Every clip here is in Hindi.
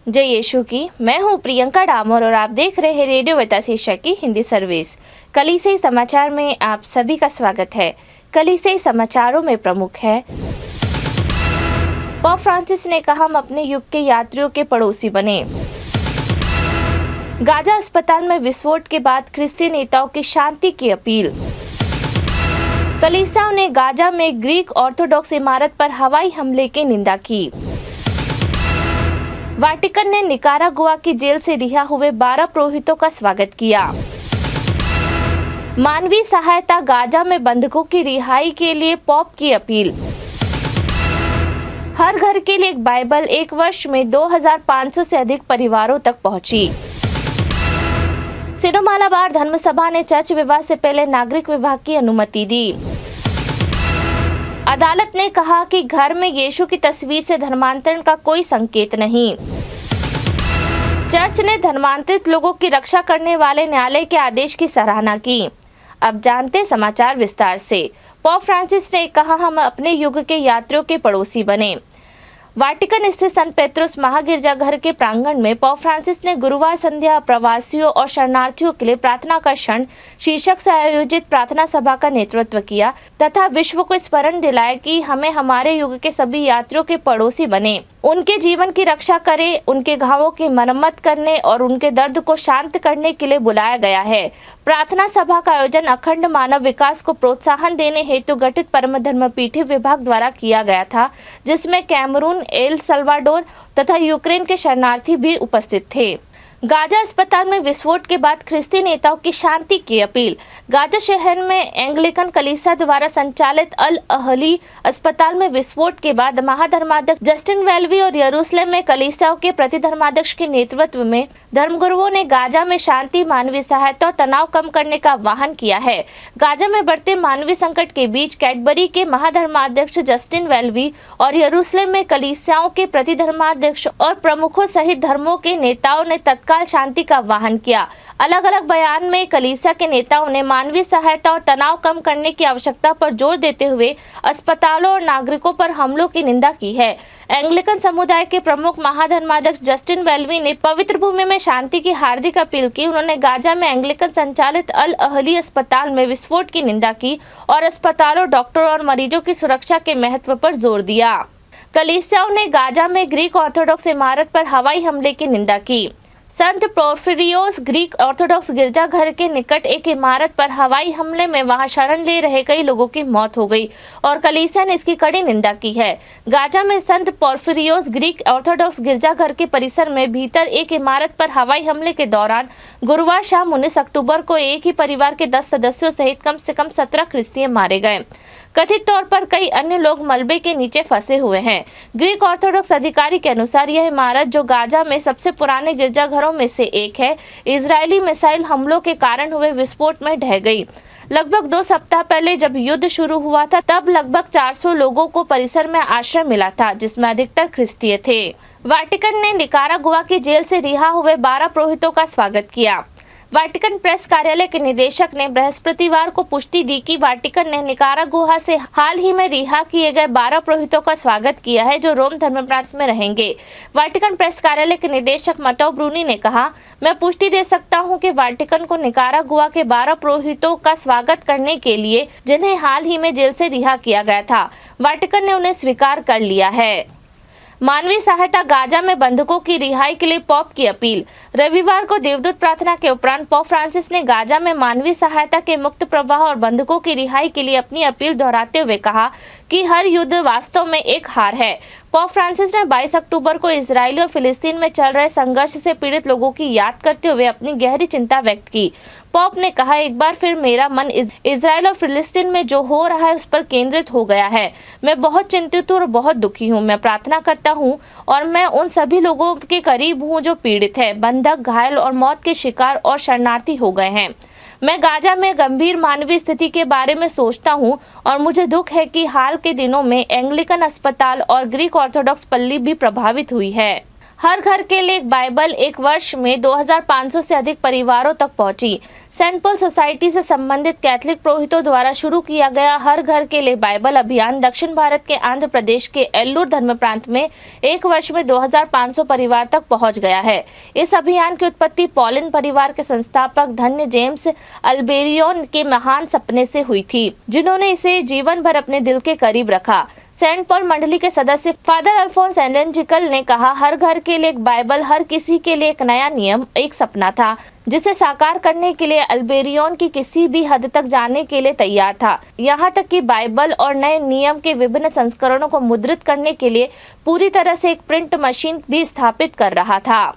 जय यीशु की। मैं हूँ प्रियंका डामोर और आप देख रहे हैं रेडियो वेता शीर्षक की हिंदी सर्विस। कलीसियाई समाचार में आप सभी का स्वागत है। कलीसियाई समाचारों में प्रमुख है, पोप फ्रांसिस ने कहा हम अपने युग के यात्रियों के पड़ोसी बने। गाजा अस्पताल में विस्फोट के बाद ख्रिस्ती नेताओं की शांति की अपील। कलीसियाओं ने गाजा में ग्रीक ऑर्थोडॉक्स इमारत पर हवाई हमले की निंदा की। वाटिकन ने निकारागुआ की जेल से रिहा हुए 12 पुरोहितों का स्वागत किया। मानवीय सहायता, गाजा में बंधकों की रिहाई के लिए पोप की अपील। हर घर के लिए एक बाइबल 1 वर्ष में 2500 से अधिक परिवारों तक पहुंची। सिरोमालाबार धर्मसभा ने चर्च विवाह से पहले नागरिक विवाह की अनुमति दी। अदालत ने कहा कि घर में यीशु की तस्वीर से धर्मांतरण का कोई संकेत नहीं। चर्च ने धर्मांतरित लोगों की रक्षा करने वाले न्यायालय के आदेश की सराहना की। अब जानते समाचार विस्तार से। पोप फ्रांसिस ने कहा हम अपने युग के यात्रियों के पड़ोसी बने। वाटिकन स्थित संत पेत्रुस महागिरजाघर के प्रांगण में पोप फ्रांसिस ने गुरुवार संध्या प्रवासियों और शरणार्थियों के लिए प्रार्थना का क्षण शीर्षक से आयोजित प्रार्थना सभा का नेतृत्व किया तथा विश्व को स्मरण दिलाया कि हमें हमारे युग के सभी यात्रियों के पड़ोसी बने, उनके जीवन की रक्षा करें, उनके घावों की मरम्मत करने और उनके दर्द को शांत करने के लिए बुलाया गया है। प्रार्थना सभा का आयोजन अखंड मानव विकास को प्रोत्साहन देने हेतु गठित परम धर्मपीठी विभाग द्वारा किया गया था, जिसमें कैमरून, एल सल्वाडोर तथा यूक्रेन के शरणार्थी भी उपस्थित थे। गाजा अस्पताल में विस्फोट के बाद ख्रिस्ती नेताओं की शांति की अपील। गाजा शहर में एंग्लिकन कलीसिया द्वारा संचालित अल अहली अस्पताल में विस्फोट के बाद महाधर्माध्यक्ष जस्टिन वेल्वी और यरूशलेम में कलीसियाओं के प्रतिधर्माध्यक्ष के नेतृत्व में धर्मगुरुओं ने गाजा में शांति, मानवीय सहायता और तनाव कम करने का आह्वान किया है। गाजा में बढ़ते मानवीय संकट के बीच कैडबरी के महाधर्माध्यक्ष जस्टिन वेल्वी और यरूशलेम में कलीसियाओं के प्रतिधर्माध्यक्ष और प्रमुखों सहित धर्मों के नेताओं ने तत्काल शांति का आह्वान किया। अलग अलग बयान में कलीसिया के नेताओं ने मानवीय सहायता और तनाव कम करने की आवश्यकता पर जोर देते हुए अस्पतालों और नागरिकों पर हमलों की निंदा की है। एंग्लिकन समुदाय के प्रमुख महाधर्माध्यक्ष जस्टिन वेल्वी ने पवित्र भूमि में शांति की हार्दिक अपील की। उन्होंने गाजा में एंग्लिकन संचालित अल अहली अस्पताल में विस्फोट की निंदा की और अस्पतालों, डॉक्टरों और मरीजों की सुरक्षा के महत्व पर जोर दिया। कलीसियाओं ने गाजा में ग्रीक ऑर्थोडॉक्स इमारत पर हवाई हमले की निंदा की। संत पोर्फिरियोस ग्रीक ऑर्थोडॉक्स गिरजाघर के निकट एक इमारत पर हवाई हमले में वहां शरण ले रहे कई लोगों की मौत हो गई और कलीसिया ने इसकी कड़ी निंदा की है। गाजा में संत पोर्फिरियोस ग्रीक ऑर्थोडॉक्स गिरजाघर के परिसर में भीतर एक इमारत पर हवाई हमले के दौरान गुरुवार शाम 19 अक्टूबर को एक ही परिवार के 10 सदस्यों सहित कम से कम 17 ख्रिस्ती मारे गए। कथित तौर पर कई अन्य लोग मलबे के नीचे फंसे हुए हैं। ग्रीक ऑर्थोडॉक्स अधिकारी के अनुसार यह इमारत, जो गाजा में सबसे पुराने गिरजाघरों में से एक है, इजरायली मिसाइल हमलों के कारण हुए विस्फोट में ढह गई। लगभग 2 सप्ताह पहले जब युद्ध शुरू हुआ था, तब लगभग 400 लोगों को परिसर में आश्रय मिला था, जिसमें अधिकतर ख्रिस्तीय थे। वाटिकन ने निकारागुआ की जेल से रिहा हुए 12 पुरोहितों का स्वागत किया। वाटिकन प्रेस कार्यालय के निदेशक ने बृहस्पतिवार को पुष्टि दी कि वाटिकन ने निकारागुआ से हाल ही में रिहा किए गए 12 पुरोहितों का स्वागत किया है, जो रोम धर्म प्रांत में रहेंगे। वाटिकन प्रेस कार्यालय के निदेशक मत्तेओ ब्रूनी ने कहा, मैं पुष्टि दे सकता हूं कि वाटिकन को निकारागुआ के 12 पुरोहितों का स्वागत करने के लिए, जिन्हें हाल ही में जेल से रिहा किया गया था, वाटिकन ने उन्हें स्वीकार कर लिया है। मानवीय सहायता, गाजा में बंधकों की रिहाई के लिए पोप की अपील। रविवार को देवदूत प्रार्थना के उपरांत पोप फ्रांसिस ने गाजा में मानवीय सहायता के मुक्त प्रवाह और बंधकों की रिहाई के लिए अपनी अपील दोहराते हुए कहा कि हर युद्ध वास्तव में एक हार है। पोप फ्रांसिस ने 22 अक्टूबर को इजराइल और फिलिस्तीन में चल रहे संघर्ष से पीड़ित लोगों की याद करते हुए अपनी गहरी चिंता व्यक्त की। पोप ने कहा, एक बार फिर मेरा मन इजराइल और फिलिस्तीन में जो हो रहा है उस पर केंद्रित हो गया है। मैं बहुत चिंतित हूँ और बहुत दुखी हूँ। मैं प्रार्थना करता हूँ और मैं उन सभी लोगों के करीब हूँ जो पीड़ित है, बंधक, घायल और मौत के शिकार और शरणार्थी हो गए हैं। मैं गाजा में गंभीर मानवीय स्थिति के बारे में सोचता हूँ और मुझे दुख है कि हाल के दिनों में एंग्लिकन अस्पताल और ग्रीक ऑर्थोडॉक्स पल्ली भी प्रभावित हुई है। हर घर के लिए एक बाइबल एक वर्ष में 2500 से अधिक परिवारों तक पहुंची। सेंट पॉल सोसाइटी से संबंधित कैथलिक पुरोहितों द्वारा शुरू किया गया हर घर के लिए बाइबल अभियान दक्षिण भारत के आंध्र प्रदेश के एल्लूर धर्म प्रांत में एक वर्ष में 2500 परिवार तक पहुंच गया है। इस अभियान की उत्पत्ति पॉलिन परिवार के संस्थापक धन्य जेम्स अल्बेरियोन के महान सपने से हुई थी, जिन्होंने इसे जीवन भर अपने दिल के करीब रखा। सेंट पॉल मंडली के सदस्य फादर अल्फोंस एलेंजिकल ने कहा, हर घर के लिए एक बाइबल हर किसी के लिए एक नया नियम, एक सपना था जिसे साकार करने के लिए अल्बेरियोन की किसी भी हद तक जाने के लिए तैयार था। यहाँ तक कि बाइबल और नए नियम के विभिन्न संस्करणों को मुद्रित करने के लिए पूरी तरह से एक प्रिंट मशीन भी स्थापित कर रहा था।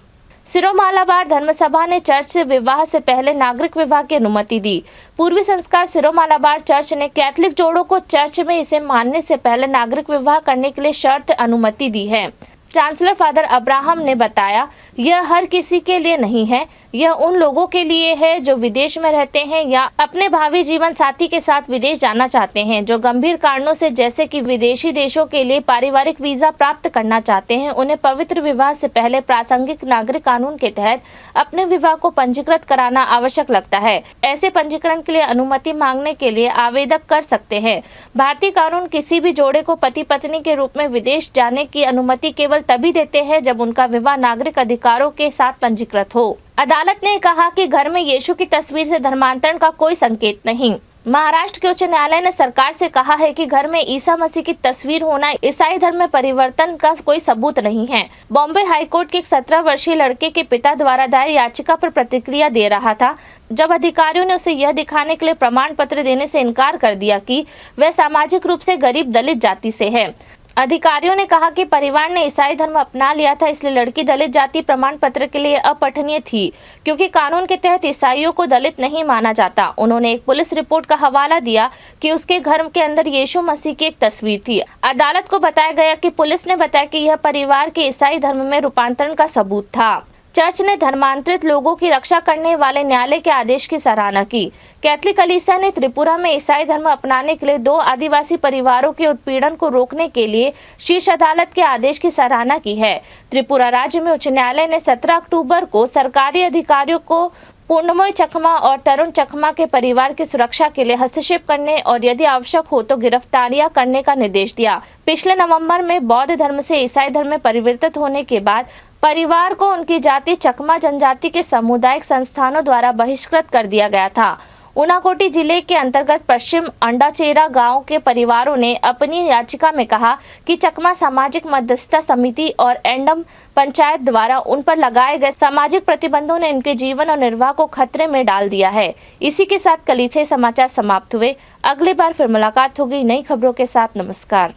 सिरो-मालाबार धर्मसभा ने चर्च से विवाह से पहले नागरिक विवाह की अनुमति दी। पूर्वी संस्कार सिरो-मालाबार चर्च ने कैथलिक जोड़ों को चर्च में इसे मानने से पहले नागरिक विवाह करने के लिए शर्त अनुमति दी है। चांसलर फादर अब्राहम ने बताया, यह हर किसी के लिए नहीं है, यह उन लोगों के लिए है जो विदेश में रहते हैं या अपने भावी जीवन साथी के साथ विदेश जाना चाहते हैं, जो गंभीर कारणों से जैसे कि विदेशी देशों के लिए पारिवारिक वीजा प्राप्त करना चाहते हैं। उन्हें पवित्र विवाह से पहले प्रासंगिक नागरिक कानून के तहत अपने विवाह को पंजीकृत कराना आवश्यक लगता है। ऐसे पंजीकरण के लिए अनुमति मांगने के लिए आवेदक कर सकते हैं। भारतीय कानून किसी भी जोड़े को पति पत्नी के रूप में विदेश जाने की अनुमति केवल तभी देते हैं जब उनका विवाह नागरिक अधिकारों के साथ पंजीकृत हो। अदालत ने कहा कि घर में यीशु की तस्वीर से धर्मांतरण का कोई संकेत नहीं। महाराष्ट्र के उच्च न्यायालय ने सरकार से कहा है कि घर में ईसा मसीह की तस्वीर होना ईसाई धर्म में परिवर्तन का कोई सबूत नहीं है। बॉम्बे हाईकोर्ट के एक 17 वर्षीय लड़के के पिता द्वारा दायर याचिका पर प्रतिक्रिया दे रहा था, जब अधिकारियों ने उसे यह दिखाने के लिए प्रमाण पत्र देने से इनकार कर दिया कि वह सामाजिक रूप से गरीब दलित जाति से है। अधिकारियों ने कहा कि परिवार ने ईसाई धर्म अपना लिया था, इसलिए लड़की दलित जाति प्रमाण पत्र के लिए अपठनीय थी, क्योंकि कानून के तहत ईसाइयों को दलित नहीं माना जाता। उन्होंने एक पुलिस रिपोर्ट का हवाला दिया कि उसके घर के अंदर यीशु मसीह की एक तस्वीर थी। अदालत को बताया गया कि पुलिस ने बताया कि यह परिवार के ईसाई धर्म में रूपांतरण का सबूत था। चर्च ने धर्मांतरित लोगों की रक्षा करने वाले न्यायालय के आदेश की सराहना की। कैथलिक कलीसिया ने त्रिपुरा में ईसाई धर्म अपनाने के लिए 2 आदिवासी परिवारों के उत्पीड़न को रोकने के लिए शीर्ष अदालत के आदेश की सराहना की है। त्रिपुरा राज्य में उच्च न्यायालय ने 17 अक्टूबर को सरकारी अधिकारियों को पूर्णमोई चकमा और तरुण चकमा के परिवार की सुरक्षा के लिए हस्तक्षेप करने और यदि आवश्यक हो तो गिरफ्तारियां करने का निर्देश दिया। पिछले नवंबर में बौद्ध धर्म से ईसाई धर्म में परिवर्तित होने के बाद परिवार को उनकी जाति चकमा जनजाति के सामुदायिक संस्थानों द्वारा बहिष्कृत कर दिया गया था। उनाकोटी जिले के अंतर्गत पश्चिम अंडाचेरा गांव के परिवारों ने अपनी याचिका में कहा कि चकमा सामाजिक मध्यस्थता समिति और एंडम पंचायत द्वारा उन पर लगाए गए सामाजिक प्रतिबंधों ने उनके जीवन और निर्वाह को खतरे में डाल दिया है। इसी के साथ कलीसिया समाचार समाप्त हुए। अगली बार फिर मुलाकात होगी नई खबरों के साथ। नमस्कार।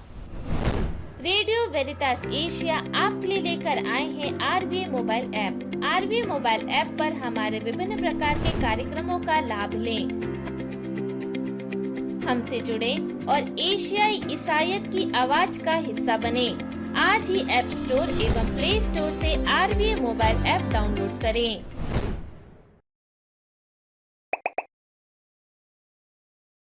रेडियो वेरितास एशिया आपके लिए लेकर आए हैं RVA mobile app. RVA mobile app पर हमारे विभिन्न प्रकार के कार्यक्रमों का लाभ लें, हमसे जुड़े और एशियाई ईसाईयत की आवाज का हिस्सा बने। आज ही ऐप स्टोर एवं प्ले स्टोर से RVA मोबाइल ऐप डाउनलोड करें।